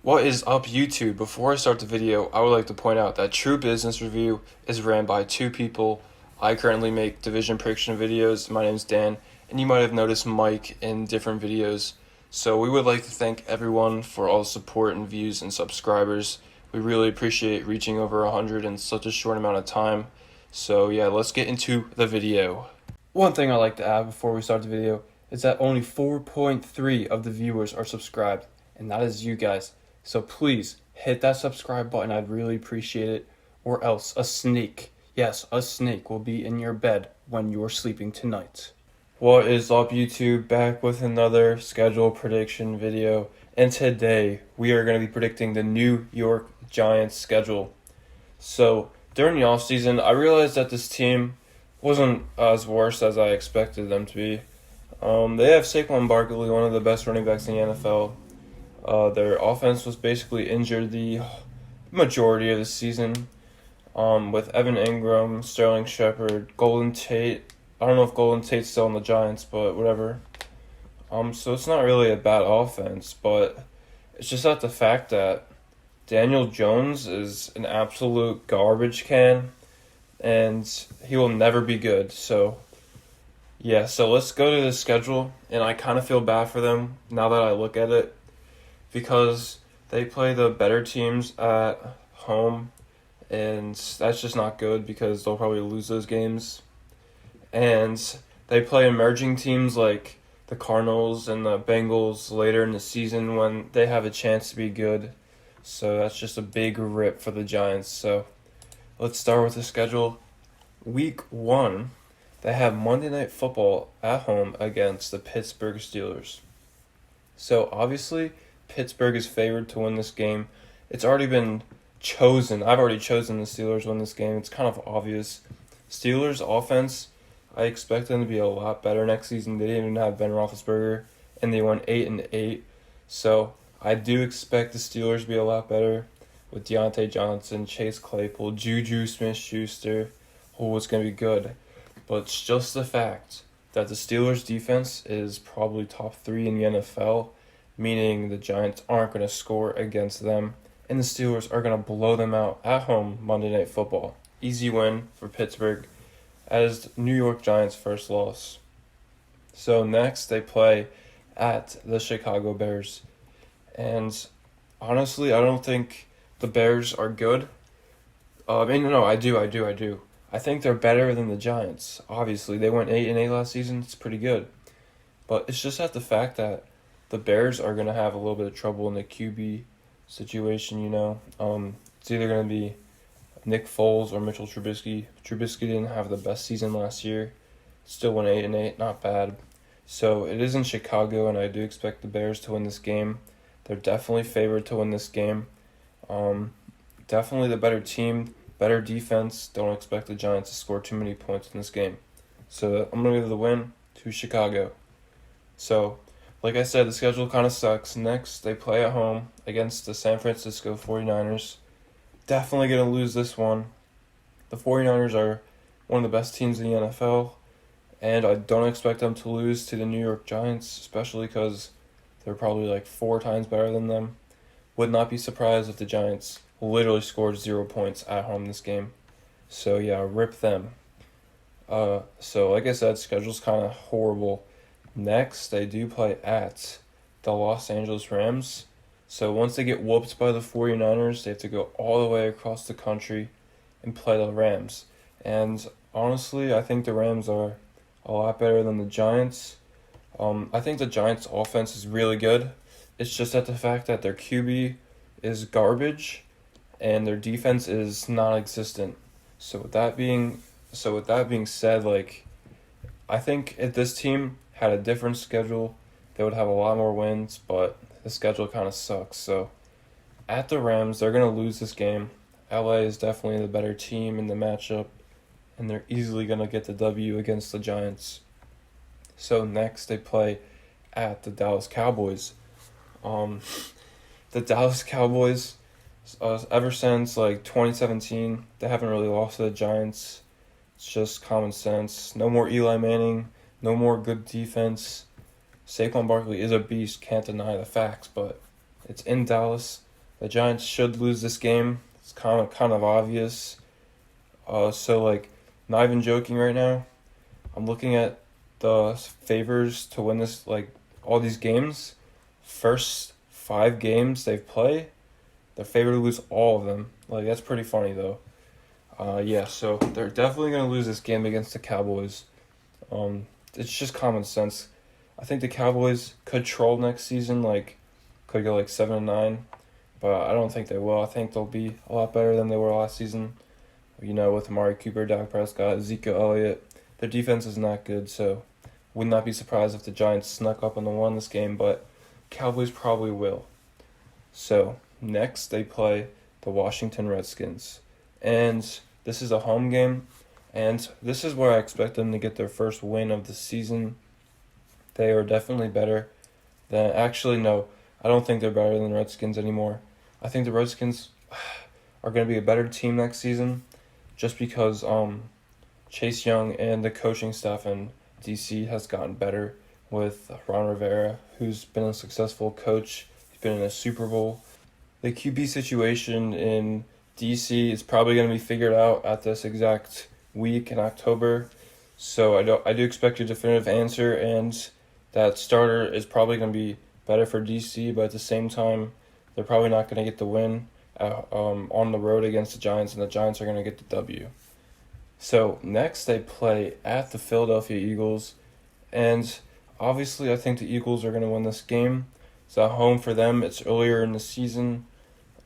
What is up, YouTube? Before I start the video, I would like to point out that True Business Review is ran by two people. I currently make division prediction videos. My name is Dan, and you might have noticed Mike in different videos. So we would like to thank everyone for all the support and views and subscribers. We really appreciate reaching over 100 in such a short amount of time. So yeah, let's get into the video. One thing I like to add before we start the video is that only 4.3 of the viewers are subscribed, and that is you guys. So please hit that subscribe button. I'd really appreciate it. Or else a snake, yes, a snake will be in your bed when you're sleeping tonight. What is up, YouTube? Back with another schedule prediction video. And today we are going to be predicting the New York Giants schedule. So during the offseason, I realized that this team wasn't as worse as I expected them to be. They have Saquon Barkley, one of the best running backs in the NFL. Their offense was basically injured the majority of the season, with Evan Ingram, Sterling Shepard, Golden Tate. I don't know if Golden Tate's still on the Giants, but whatever. So it's not really a bad offense, but it's just that the fact that Daniel Jones is an absolute garbage can, and he will never be good. So yeah, so let's go to the schedule, and I kind of feel bad for them now that I look at it, because they play the better teams at home, and that's just not good because they'll probably lose those games. And they play emerging teams like the Cardinals and the Bengals later in the season when they have a chance to be good. So that's just a big rip for the Giants. So let's start with the schedule. Week 1, they have Monday Night Football at home against the Pittsburgh Steelers. So obviously, Pittsburgh is favored to win this game. It's already been chosen. I've already chosen the Steelers to win this game. It's kind of obvious. Steelers offense, I expect them to be a lot better next season. They didn't even have Ben Roethlisberger, and they went 8-8. So I do expect the Steelers to be a lot better with Deontay Johnson, Chase Claypool, Juju Smith-Schuster. Oh, it's going to be good. But it's just the fact that the Steelers' defense is probably top 3 in the NFL, meaning the Giants aren't going to score against them, and the Steelers are going to blow them out at home Monday Night Football. Easy win for Pittsburgh as New York Giants' first loss. So next they play at the Chicago Bears. And honestly, I don't think the Bears are good. I do. I think they're better than the Giants. Obviously, they went 8-8 last season. It's pretty good. But it's just at the fact that the Bears are going to have a little bit of trouble in the QB situation, It's either going to be Nick Foles or Mitchell Trubisky. Trubisky didn't have the best season last year. Still went 8-8, not bad. So it is in Chicago, and I do expect the Bears to win this game. They're definitely favored to win this game. Definitely the better team, better defense. Don't expect the Giants to score too many points in this game. So I'm going to give the win to Chicago. So, like I said, the schedule kind of sucks. Next, they play at home against the San Francisco 49ers. Definitely going to lose this one. The 49ers are one of the best teams in the NFL, and I don't expect them to lose to the New York Giants, especially because they're probably like 4 times better than them. Would not be surprised if the Giants literally scored 0 points at home this game. So yeah, rip them. So like I said, schedule's kind of horrible. Next, they do play at the Los Angeles Rams. So once they get whooped by the 49ers, they have to go all the way across the country and play the Rams. And honestly, I think the Rams are a lot better than the Giants. I think the Giants' offense is really good. It's just that the fact that their QB is garbage and their defense is non-existent. So with that being said, I think if this team had a different schedule, they would have a lot more wins, but the schedule kind of sucks. So at the Rams, they're going to lose this game. LA is definitely the better team in the matchup, and they're easily going to get the W against the Giants. So next, they play at the Dallas Cowboys. The Dallas Cowboys, ever since 2017, they haven't really lost to the Giants. It's just common sense. No more Eli Manning. No more good defense. Saquon Barkley is a beast, can't deny the facts, but it's in Dallas. The Giants should lose this game. It's kind of obvious. So like, not even joking right now. I'm looking at the favors to win this, like all these games. First 5 games they've played, they're favored to lose all of them. Like, that's pretty funny though. Yeah, so they're definitely gonna lose this game against the Cowboys. It's just common sense. I think the Cowboys could troll next season, like could go like 7-9, but I don't think they will. I think they'll be a lot better than they were last season. With Amari Cooper, Dak Prescott, Ezekiel Elliott, their defense is not good, so would not be surprised if the Giants snuck up and won this game, but Cowboys probably will. So next they play the Washington Redskins, and this is a home game, and this is where I expect them to get their first win of the season. They are definitely better than, actually no, I don't think they're better than the Redskins anymore. I think the Redskins are going to be a better team next season, just because Chase Young and the coaching staff in DC has gotten better with Ron Rivera, who's been a successful coach. He's been in a Super Bowl. The QB situation in DC is probably going to be figured out at this exact week in October. So I do expect a definitive answer, and that starter is probably going to be better for DC, but at the same time, they're probably not going to get the win on the road against the Giants, and the Giants are going to get the W. So next they play at the Philadelphia Eagles, and obviously I think the Eagles are going to win this game. It's at home for them. It's earlier in the season.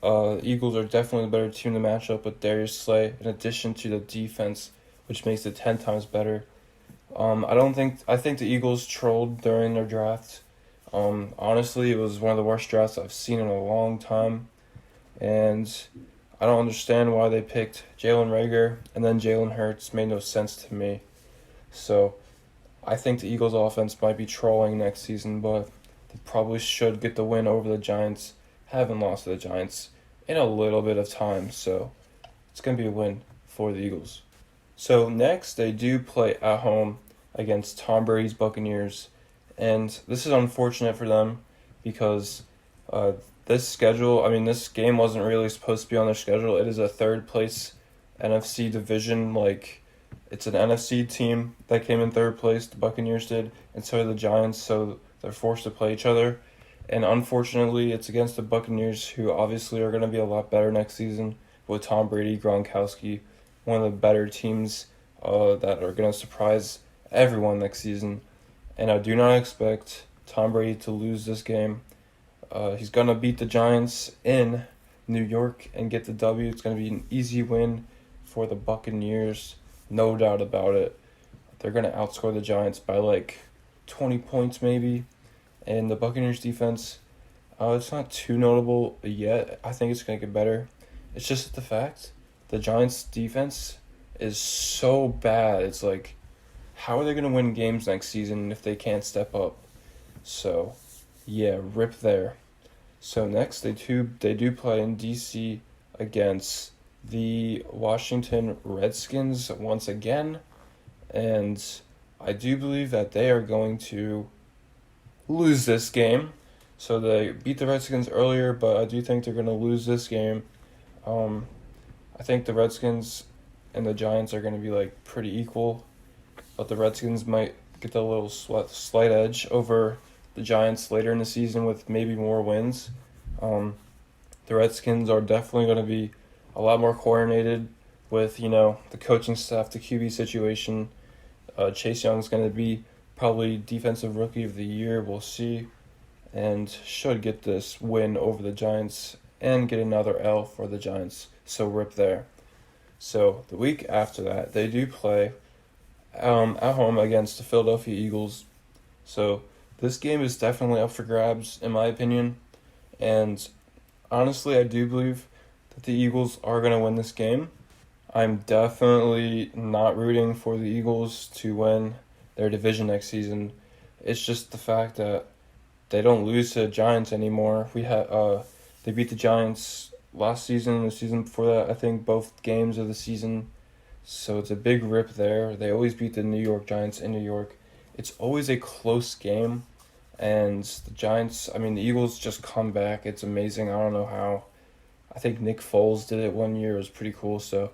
The Eagles are definitely the better team to match up with Darius Slay, in addition to the defense, which makes it 10 times better. I think the Eagles trolled during their draft. Honestly, it was one of the worst drafts I've seen in a long time, and I don't understand why they picked Jalen Reagor and then Jalen Hurts. Made no sense to me. So I think the Eagles offense might be trolling next season, but they probably should get the win over the Giants. Haven't lost to the Giants in a little bit of time, so it's going to be a win for the Eagles. So next, they do play at home against Tom Brady's Buccaneers, and this is unfortunate for them because this game wasn't really supposed to be on their schedule. It is a third place NFC division, it's an NFC team that came in third place, the Buccaneers did, and so did the Giants, so they're forced to play each other. And unfortunately, it's against the Buccaneers, who obviously are going to be a lot better next season with Tom Brady, Gronkowski, one of the better teams that are going to surprise everyone next season. And I do not expect Tom Brady to lose this game. He's going to beat the Giants in New York and get the W. It's going to be an easy win for the Buccaneers, no doubt about it. They're going to outscore the Giants by 20 points maybe. And the Buccaneers defense, it's not too notable yet. I think it's going to get better. It's just the fact the Giants defense is so bad. It's how are they going to win games next season if they can't step up? So, yeah, rip there. So next, they do play in DC against the Washington Redskins once again. And I do believe that they are going to lose this game. So they beat the Redskins earlier, but I do think they're going to lose this game. I think the Redskins and the Giants are going to be pretty equal, but the Redskins might get a little slight edge over the Giants later in the season with maybe more wins. The Redskins are definitely going to be a lot more coordinated with the coaching staff, the QB situation. Chase Young's going to be probably Defensive Rookie of the Year, we'll see, and should get this win over the Giants and get another L for the Giants, so rip there. So the week after that, they do play at home against the Philadelphia Eagles. So this game is definitely up for grabs, in my opinion, and honestly, I do believe that the Eagles are going to win this game. I'm definitely not rooting for the Eagles to win their division next season. It's just the fact that they don't lose to the Giants anymore. They beat the Giants last season and the season before that, I think both games of the season. So it's a big rip there. They always beat the New York Giants in New York. It's always a close game. And the Eagles just come back. It's amazing. I don't know how. I think Nick Foles did it one year. It was pretty cool. So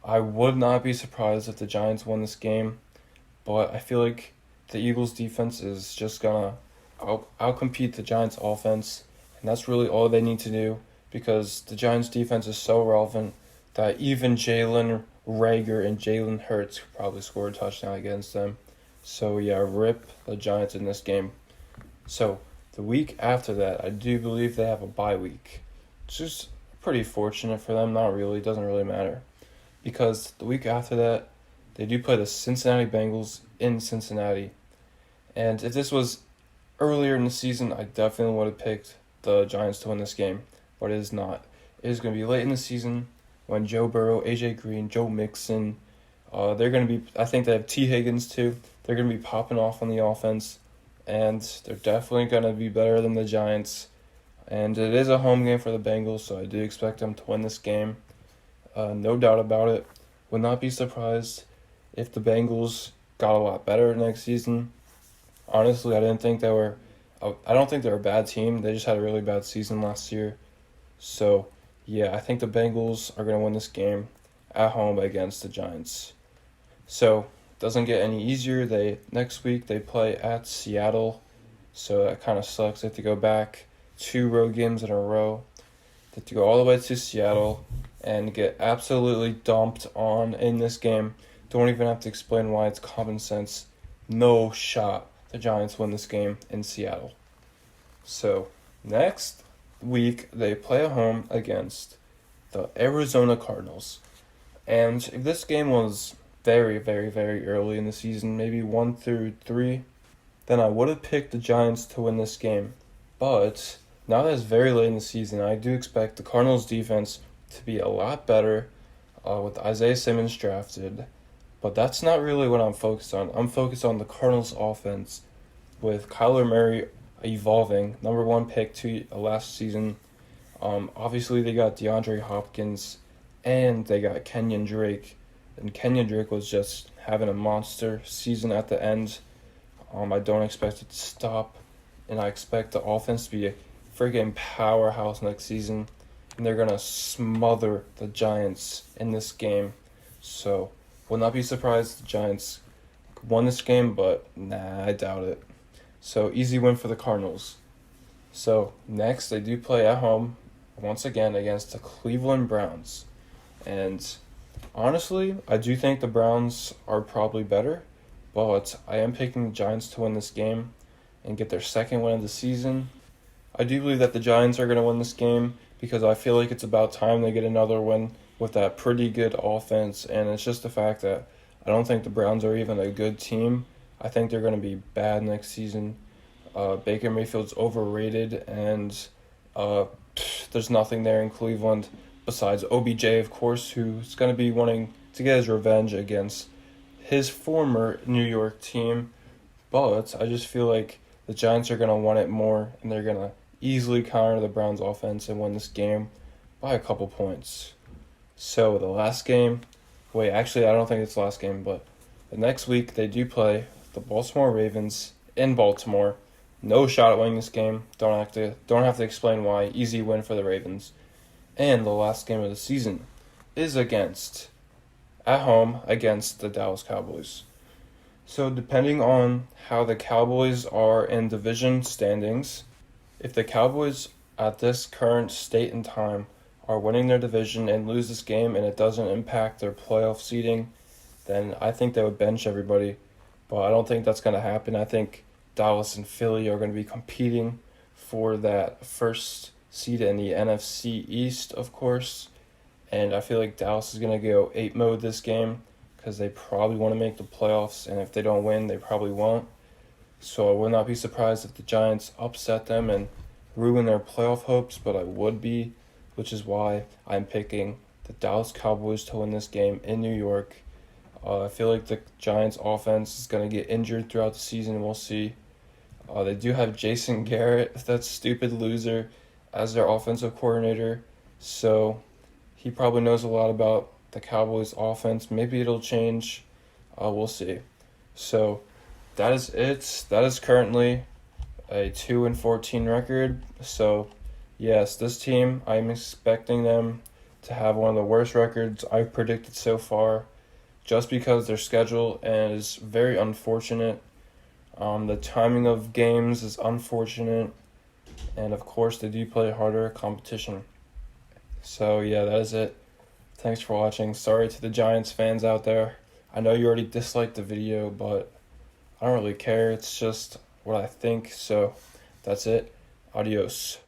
I would not be surprised if the Giants won this game. But I feel like the Eagles' defense is just gonna outcompete the Giants' offense, and that's really all they need to do because the Giants' defense is so relevant that even Jalen Rager and Jalen Hurts could probably score a touchdown against them. So yeah, rip the Giants in this game. So the week after that, I do believe they have a bye week. It's just pretty fortunate for them. Not really, doesn't really matter. Because the week after that, they do play the Cincinnati Bengals in Cincinnati. And if this was earlier in the season, I definitely would have picked the Giants to win this game. But it is not. It is going to be late in the season when Joe Burrow, AJ Green, Joe Mixon, they're going to be, I think they have T. Higgins too. They're going to be popping off on the offense. And they're definitely going to be better than the Giants. And it is a home game for the Bengals, so I do expect them to win this game. No doubt about it. Would not be surprised if the Bengals got a lot better next season. Honestly, I don't think they're a bad team. They just had a really bad season last year. So, yeah, I think the Bengals are going to win this game at home against the Giants. So, doesn't get any easier. Next week they play at Seattle. So that kind of sucks. They have to go back 2 road games in a row. They have to go all the way to Seattle and get absolutely dumped on in this game. Don't even have to explain why. It's common sense. No shot the Giants win this game in Seattle. So next week they play at home against the Arizona Cardinals. And if this game was very, very, very early in the season, maybe 1 through 3, then I would have picked the Giants to win this game. But now that it's very late in the season, I do expect the Cardinals defense to be a lot better with Isaiah Simmons drafted. But that's not really what I'm focused on. I'm focused on the Cardinals offense with Kyler Murray evolving, number 1 pick to last season. Obviously, they got DeAndre Hopkins and they got Kenyon Drake. And Kenyon Drake was just having a monster season at the end. I don't expect it to stop. And I expect the offense to be a freaking powerhouse next season. And they're going to smother the Giants in this game. So, will not be surprised if the Giants won this game, but nah, I doubt it. So, easy win for the Cardinals. So, next, they do play at home, once again, against the Cleveland Browns. And honestly, I do think the Browns are probably better, but I am picking the Giants to win this game and get their second win of the season. I do believe that the Giants are going to win this game because I feel like it's about time they get another win with that pretty good offense, and it's just the fact that I don't think the Browns are even a good team. I think they're going to be bad next season. Baker Mayfield's overrated, and there's nothing there in Cleveland besides OBJ, of course, who's going to be wanting to get his revenge against his former New York team. But I just feel like the Giants are going to want it more, and they're going to easily counter the Browns' offense and win this game by a couple points. So the last game, actually I don't think it's the last game, but the next week they do play the Baltimore Ravens in Baltimore. No shot at winning this game. Don't have to explain why. Easy win for the Ravens. And the last game of the season is at home against the Dallas Cowboys. So depending on how the Cowboys are in division standings, if the Cowboys at this current state and time are winning their division and lose this game and it doesn't impact their playoff seeding, then I think they would bench everybody. But I don't think that's going to happen. I think Dallas and Philly are going to be competing for that first seed in the NFC East, of course. And I feel like Dallas is going to go 8 mode this game because they probably want to make the playoffs. And if they don't win, they probably won't. So I would not be surprised if the Giants upset them and ruin their playoff hopes, but I would be, which is why I'm picking the Dallas Cowboys to win this game in New York. I feel like the Giants' offense is going to get injured throughout the season. We'll see. They do have Jason Garrett, that stupid loser, as their offensive coordinator. So he probably knows a lot about the Cowboys' offense. Maybe it'll change. We'll see. So that is it. That is currently a 2-14 record. So Yes, this team, I'm expecting them to have one of the worst records I've predicted so far, just because their schedule is very unfortunate. The timing of games is unfortunate, and of course, they do play harder competition. So, yeah, that is it. Thanks for watching. Sorry to the Giants fans out there. I know you already disliked the video, but I don't really care. It's just what I think. So, that's it. Adios.